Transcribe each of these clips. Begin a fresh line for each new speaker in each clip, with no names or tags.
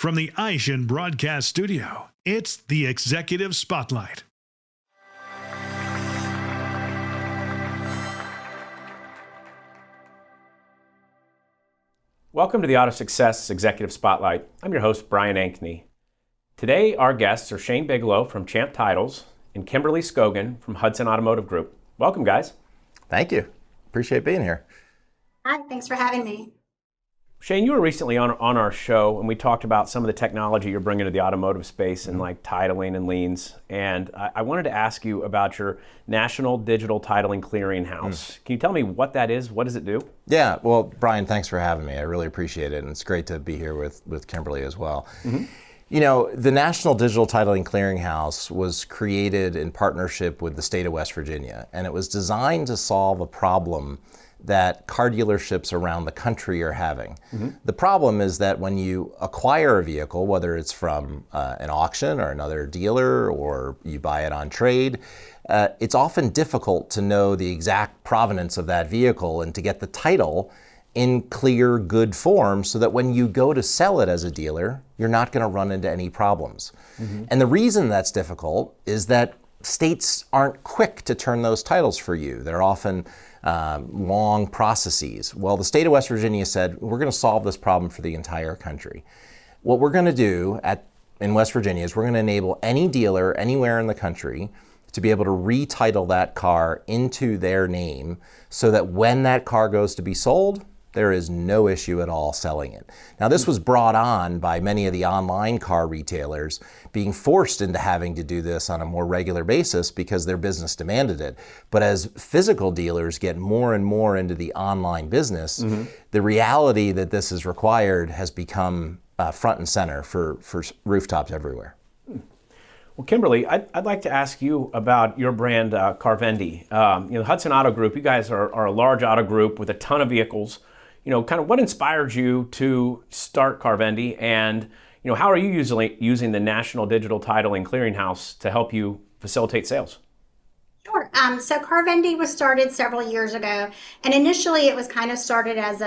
From the Aishin Broadcast Studio, it's the Executive Spotlight.
Welcome to the Auto Success Executive Spotlight. I'm your host, Brian Ankney. Today, our guests are Shane Bigelow from Champ Titles and Kimberly Scogin from Hudson Automotive Group. Welcome, guys.
Thank you. Appreciate being here.
Hi, thanks for having me.
Shane, you were recently on our show, and we talked about some of the technology you're bringing to the automotive space and like titling and liens. And I wanted to ask you about your National Digital Titling Clearinghouse. Can you tell me what that is? What does it do?
Yeah, well, Brian, thanks for having me. I really appreciate it, and it's great to be here with Kimberly as well. You know, the National Digital Titling Clearinghouse was created in partnership with the state of West Virginia, and it was designed to solve a problem that car dealerships around the country are having. The problem is that when you acquire a vehicle, whether it's from an auction or another dealer, or you buy it on trade, it's often difficult to know the exact provenance of that vehicle and to get the title in clear, good form so that when you go to sell it as a dealer, you're not going to run into any problems. And the reason that's difficult is that states aren't quick to turn those titles for you. They're often long processes. Well, the state of West Virginia said, we're going to solve this problem for the entire country. What we're going to do in West Virginia is we're going to enable any dealer anywhere in the country to be able to retitle that car into their name so that when that car goes to be sold, there is no issue at all selling it. Now, this was brought on by many of the online car retailers being forced into having to do this on a more regular basis because their business demanded it. But as physical dealers get more and more into the online business, the reality that this is required has become front and center for rooftops everywhere.
Well, Kimberly, I'd like to ask you about your brand, CarVendee. Hudson Auto Group, you guys are a large auto group with a ton of vehicles. Kind of what inspired you to start CarVendee, and how are you using the National Digital Titling Clearinghouse to help you facilitate sales?
Sure. So CarVendee was started several years ago, and initially it was kind of started as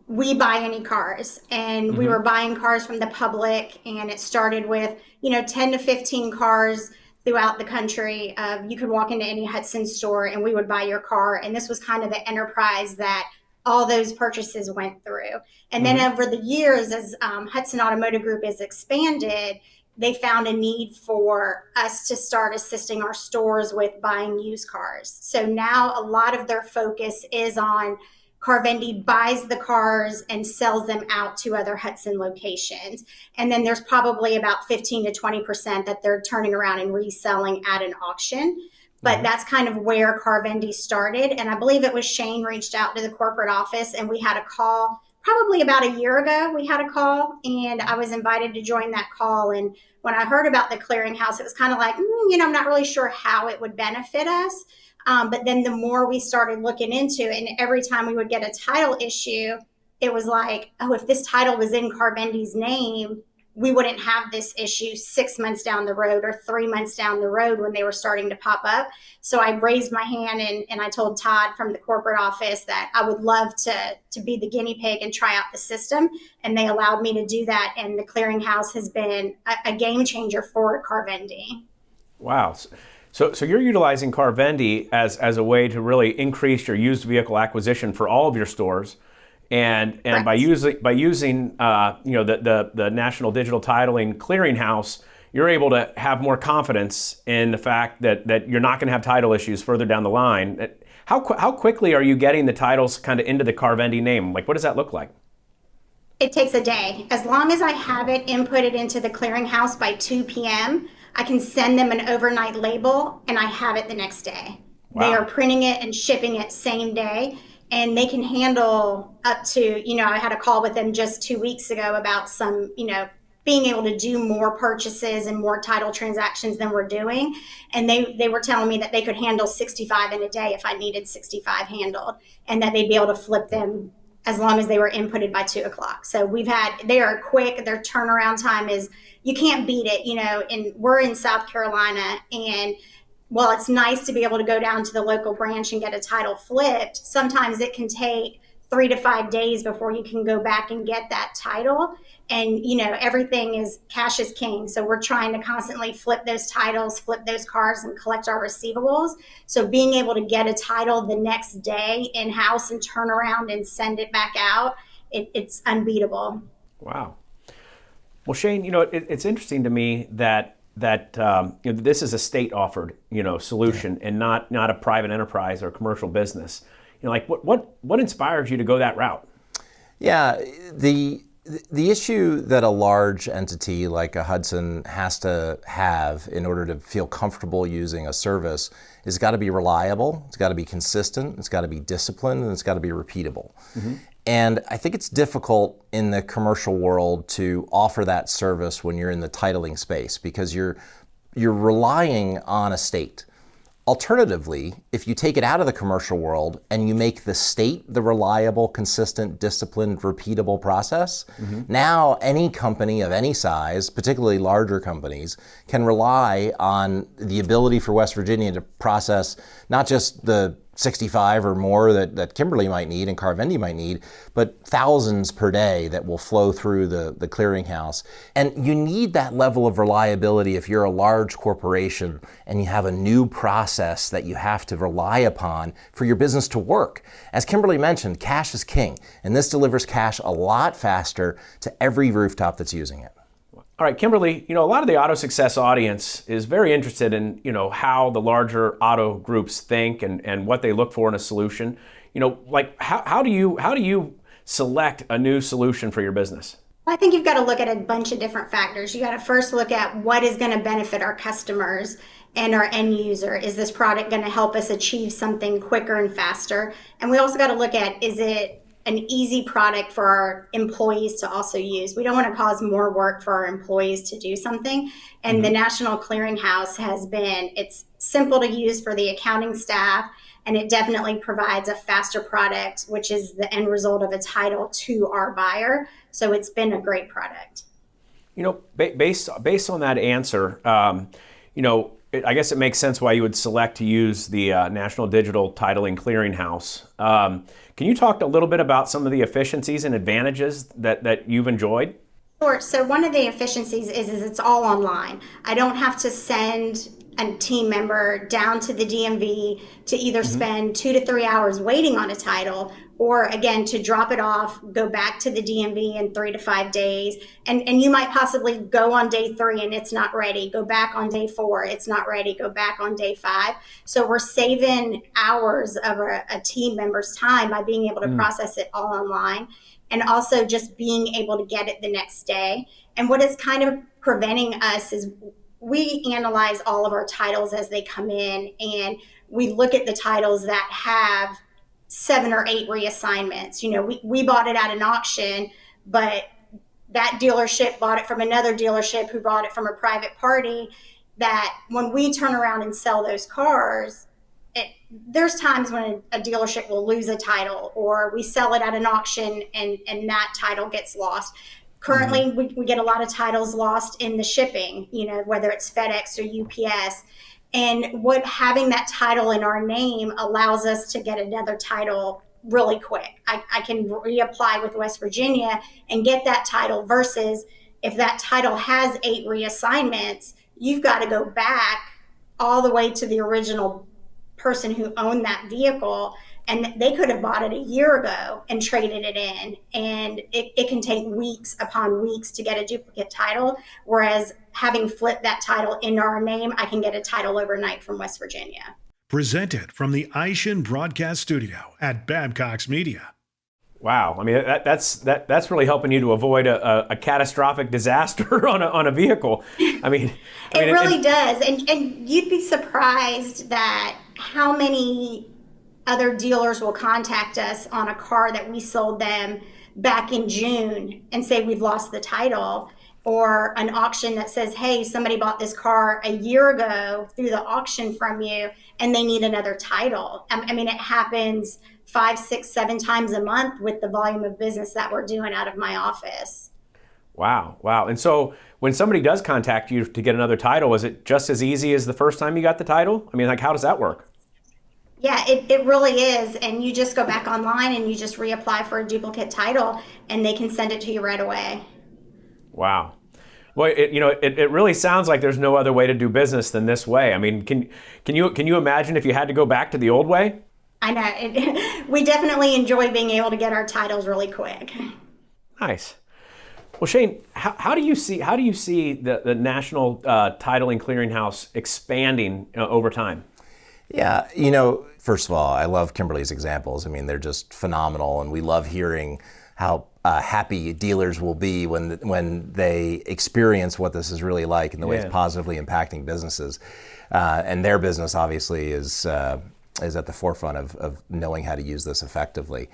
we buy any cars, and we were buying cars from the public, and it started with 10 to 15 cars throughout the country. You could walk into any Hudson store and we would buy your car, and this was kind of the enterprise that all those purchases went through. And then over the years, as Hudson Automotive Group has expanded, they found a need for us to start assisting our stores with buying used cars. So now a lot of their focus is on CarVendee buys the cars and sells them out to other Hudson locations. And then there's probably about 15 to 20% that they're turning around and reselling at an auction. But that's kind of where CarVendee started. And I believe it was Shane reached out to the corporate office, and we had a call probably about a year ago. We had a call, and I was invited to join that call. And when I heard about the clearinghouse, it was kind of like, I'm not really sure how it would benefit us. But then the more we started looking into it, and every time we would get a title issue, it was like, oh, if this title was in CarVendee's name, we wouldn't have this issue 6 months down the road or 3 months down the road when they were starting to pop up. So I raised my hand and I told Todd from the corporate office that I would love to be the guinea pig and try out the system. And they allowed me to do that. And the clearinghouse has been a game changer for CarVendee.
Wow. So you're utilizing CarVendee as a way to really increase your used vehicle acquisition for all of your stores. And by using the National Digital Titling Clearinghouse, you're able to have more confidence in the fact that you're not going to have title issues further down the line. How quickly are you getting the titles kind of into the CarVendee name? Like, what does that look like?
It takes a day. As long as I have it inputted into the clearinghouse by 2 p.m., I can send them an overnight label and I have it the next day. Wow. They are printing it and shipping it same day. And they can handle up to, I had a call with them just 2 weeks ago about some, being able to do more purchases and more title transactions than we're doing. And they were telling me that they could handle 65 in a day if I needed 65 handled, and that they'd be able to flip them as long as they were inputted by 2 o'clock. So they are quick. Their turnaround time is, you can't beat it, and we're in South Carolina, and while it's nice to be able to go down to the local branch and get a title flipped, sometimes it can take 3 to 5 days before you can go back and get that title. And, everything is cash is king. So we're trying to constantly flip those titles, flip those cars, and collect our receivables. So being able to get a title the next day in-house and turn around and send it back out, it's unbeatable.
Wow. Well, Shane, it's interesting to me that this is a state-offered, solution, and not a private enterprise or commercial business. What inspires you to go that route?
Yeah, the issue that a large entity like a Hudson has to have in order to feel comfortable using a service is got to be reliable, it's got to be consistent, it's got to be disciplined, and it's got to be repeatable. Mm-hmm. And I think it's difficult in the commercial world to offer that service when you're in the titling space because you're relying on a state. Alternatively, if you take it out of the commercial world and you make the state the reliable, consistent, disciplined, repeatable process, now any company of any size, particularly larger companies, can rely on the ability for West Virginia to process not just the 65 or more that Kimberly might need and CarVendee might need, but thousands per day that will flow through the clearinghouse. And you need that level of reliability if you're a large corporation and you have a new process that you have to rely upon for your business to work. As Kimberly mentioned, cash is king, and this delivers cash a lot faster to every rooftop that's using it.
All right, Kimberly, a lot of the auto success audience is very interested in, how the larger auto groups think and what they look for in a solution. How do you select a new solution for your business?
I think you've got to look at a bunch of different factors. You got to first look at what is going to benefit our customers and our end user. Is this product going to help us achieve something quicker and faster? And we also got to look at, is it an easy product for our employees to also use? We don't want to cause more work for our employees to do something. And the National Clearinghouse it's simple to use for the accounting staff, and it definitely provides a faster product, which is the end result of a title to our buyer. So it's been a great product.
Based on that answer, I guess it makes sense why you would select to use the National Digital Titling Clearinghouse. Can you talk a little bit about some of the efficiencies and advantages that you've enjoyed?
Sure. So one of the efficiencies is it's all online. I don't have to send a team member down to the DMV to either spend 2 to 3 hours waiting on a title, or again, to drop it off, go back to the DMV in 3 to 5 days. And you might possibly go on day 3 and it's not ready. Go back on day 4, it's not ready. Go back on day 5. So we're saving hours of a team member's time by being able to process it all online, and also just being able to get it the next day. And what is kind of preventing us is we analyze all of our titles as they come in, and we look at the titles that have 7 or 8 reassignments. We bought it at an auction, but that dealership bought it from another dealership who bought it from a private party. That when we turn around and sell those cars, there's times when a dealership will lose a title, or we sell it at an auction and that title gets lost. Currently, we get a lot of titles lost in the shipping, whether it's FedEx or UPS. And having that title in our name allows us to get another title really quick. I can reapply with West Virginia and get that title, versus if that title has 8 reassignments, you've got to go back all the way to the original person who owned that vehicle, and they could have bought it a year ago and traded it in, and it can take weeks upon weeks to get a duplicate title, whereas having flipped that title in our name, I can get a title overnight from West Virginia.
Presented from the Ishin Broadcast Studio at Babcock's Media.
Wow, I mean that's really helping you to avoid a catastrophic disaster on a vehicle. It
really does, and you'd be surprised that how many other dealers will contact us on a car that we sold them back in June and say we've lost the title, or an auction that says, hey, somebody bought this car a year ago through the auction from you and they need another title. It happens 5, 6, 7 times a month with the volume of business that we're doing out of my office.
Wow. And so when somebody does contact you to get another title, is it just as easy as the first time you got the title? How does that work?
Yeah, it really is. And you just go back online and you just reapply for a duplicate title and they can send it to you right away.
Wow. Well, it really sounds like there's no other way to do business than this way. I mean, can you imagine if you had to go back to the old way?
I know. We definitely enjoy being able to get our titles really quick.
Nice. Well, Shane, how do you see the National Titling Clearinghouse expanding over time?
Yeah, first of all, I love Kimberly's examples. I mean, they're just phenomenal, and we love hearing how happy dealers will be when they experience what this is really like and the way it's positively impacting businesses. And their business obviously is at the forefront of knowing how to use this effectively.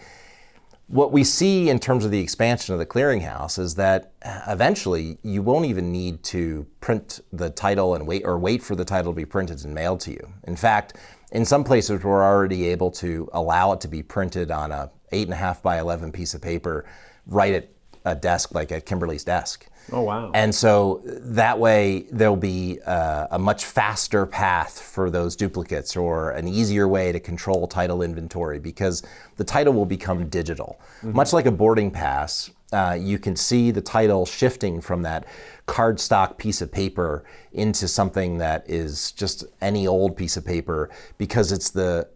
What we see in terms of the expansion of the clearinghouse is that eventually you won't even need to print the title and wait for the title to be printed and mailed to you. In fact, in some places we're already able to allow it to be printed on a 8.5 by 11 piece of paper right at a desk, like at Kimberly's desk.
Oh, wow.
And so that way there'll be a much faster path for those duplicates, or an easier way to control title inventory, because the title will become digital. Mm-hmm. Much like a boarding pass, you can see the title shifting from that cardstock piece of paper into something that is just any old piece of paper, because it's the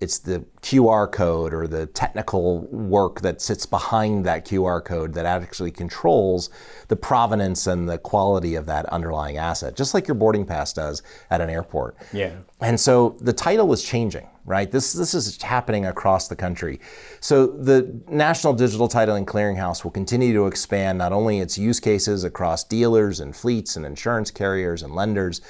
QR code or the technical work that sits behind that QR code that actually controls the provenance and the quality of that underlying asset, just like your boarding pass does at an airport.
Yeah.
And so the title is changing, right? This is happening across the country. So the National Digital Titling Clearinghouse will continue to expand not only its use cases across dealers and fleets and insurance carriers and lenders,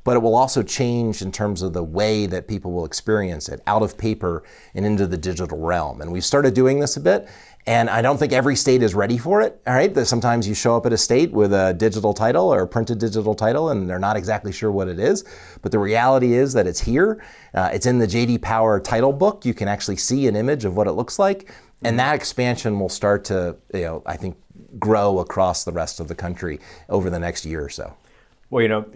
but it will also change in terms of the way that people will experience it, out of paper and into the digital realm. And we've started doing this a bit, and I don't think every state is ready for it, all right? Sometimes you show up at a state with a digital title or a printed digital title and they're not exactly sure what it is, but the reality is that it's here. It's in the J.D. Power title book. You can actually see an image of what it looks like, and that expansion will start to, I think, grow across the rest of the country over the next year or so.
Well,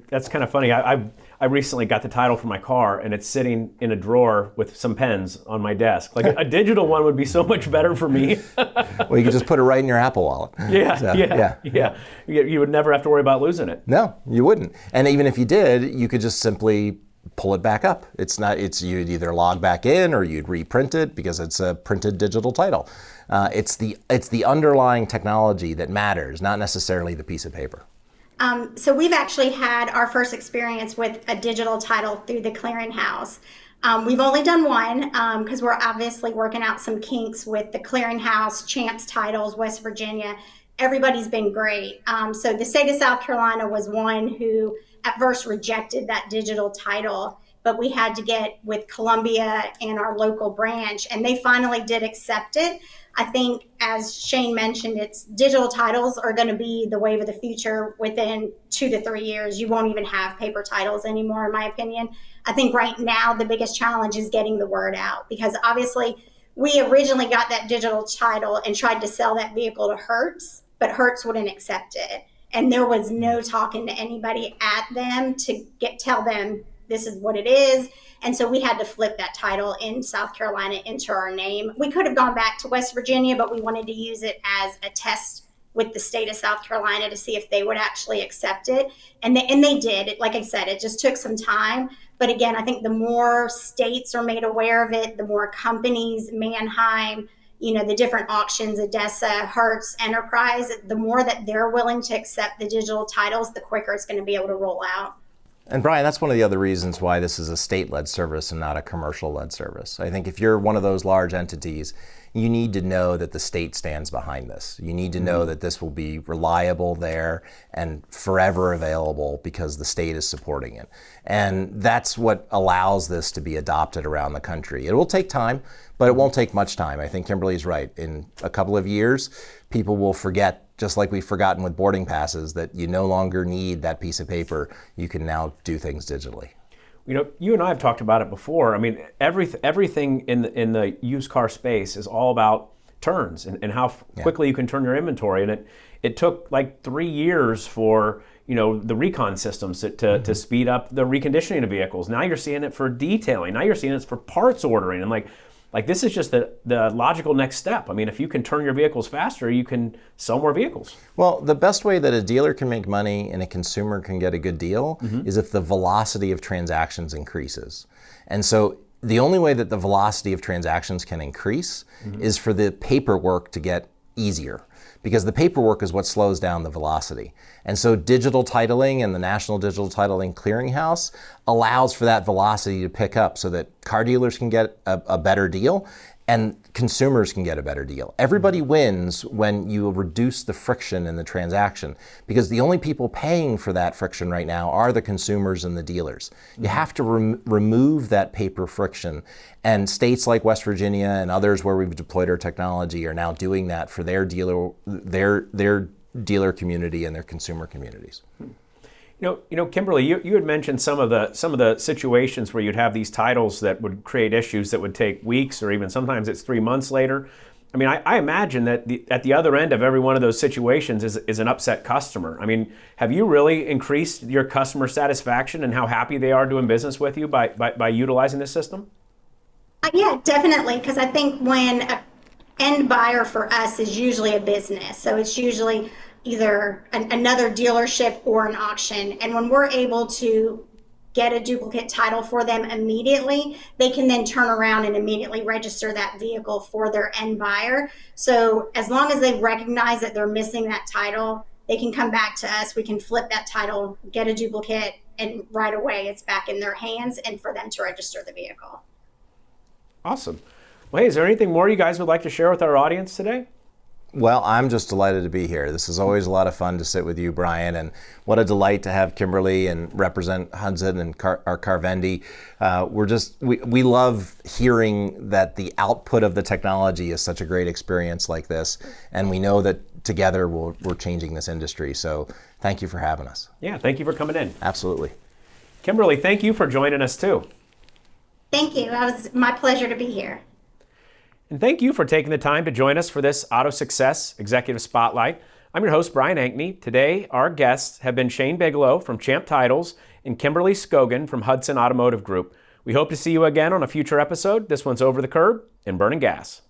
that's kind of funny. I recently got the title for my car, and it's sitting in a drawer with some pens on my desk. Like a digital one would be so much better for me.
Well, you could just put it right in your Apple Wallet.
Yeah. You would never have to worry about losing it.
No, you wouldn't. And even if you did, you could just simply pull it back up. You'd either log back in or you'd reprint it because it's a printed digital title. It's the underlying technology that matters, not necessarily the piece of paper.
So we've actually had our first experience with a digital title through the clearinghouse. We've only done one because we're obviously working out some kinks with the clearinghouse, Champs Titles, West Virginia. Everybody's been great. So the state of South Carolina was one who at first rejected that digital title, but we had to get with Columbia and our local branch, and they finally did accept it. I think, as Shane mentioned, digital titles are going to be the wave of the future within 2 to 3 years. You won't even have paper titles anymore, in my opinion. I think right now the biggest challenge is getting the word out, because obviously we originally got that digital title and tried to sell that vehicle to Hertz, but Hertz wouldn't accept it. And there was no talking to anybody at them to tell them this is what it is. And so we had to flip that title in South Carolina into our name. We could have gone back to West Virginia, but we wanted to use it as a test with the state of South Carolina to see if they would actually accept it. And they did. Like I said, it just took some time. But again, I think the more states are made aware of it, the more companies, Manheim, the different auctions, ADESA, Hertz, Enterprise, the more that they're willing to accept the digital titles, the quicker it's going to be able to roll out.
And Brian, that's one of the other reasons why this is a state-led service and not a commercial-led service. I think if you're one of those large entities, you need to know that the state stands behind this. You need to know that this will be reliable there and forever available because the state is supporting it. And that's what allows this to be adopted around the country. It will take time, but it won't take much time. I think Kimberly's right. In a couple of years, people will forget, just like we've forgotten with boarding passes, that you no longer need that piece of paper. You can now do things digitally.
You and I have talked about it before. I mean, everything in the used car space is all about turns and how quickly you can turn your inventory. And it took like 3 years for the recon systems to speed up the reconditioning of vehicles. Now you're seeing it for detailing. Now you're seeing it for parts ordering. And like this is just the logical next step. I mean, if you can turn your vehicles faster, you can sell more vehicles.
Well, the best way that a dealer can make money and a consumer can get a good deal is if the velocity of transactions increases. And so the only way that the velocity of transactions can increase is for the paperwork to get easier, because the paperwork is what slows down the velocity. And so digital titling and the National Digital Titling Clearinghouse allows for that velocity to pick up so that car dealers can get a better deal and consumers can get a better deal. Everybody wins when you reduce the friction in the transaction, because the only people paying for that friction right now are the consumers and the dealers. You have to remove that paper friction, and states like West Virginia and others where we've deployed our technology are now doing that for their dealer community and their consumer communities.
Kimberly, you had mentioned some of the situations where you'd have these titles that would create issues that would take weeks, or even sometimes it's 3 months later. I mean, I imagine that at the other end of every one of those situations is an upset customer. I mean, have you really increased your customer satisfaction and how happy they are doing business with you by utilizing this system?
Yeah, definitely. Because I think when an end buyer for us is usually a business, so it's usually either another dealership or an auction. And when we're able to get a duplicate title for them immediately, they can then turn around and immediately register that vehicle for their end buyer. So as long as they recognize that they're missing that title, they can come back to us. We can flip that title, get a duplicate, and right away it's back in their hands and for them to register the vehicle.
Awesome. Well, hey, is there anything more you guys would like to share with our audience today?
Well, I'm just delighted to be here. This is always a lot of fun to sit with you, Brian, and what a delight to have Kimberly and represent Hudson and our CarVendee. We love hearing that the output of the technology is such a great experience like this, and we know that together we're changing this industry. So thank you for having us.
Yeah, thank you for coming in.
Absolutely.
Kimberly, thank you for joining us too.
Thank you. It was my pleasure to be here.
And thank you for taking the time to join us for this Auto Success Executive Spotlight. I'm your host, Brian Ankney. Today, our guests have been Shane Bigelow from Champ Titles and Kimberly Scogin from Hudson Automotive Group. We hope to see you again on a future episode. This one's Over the Curb and Burning Gas.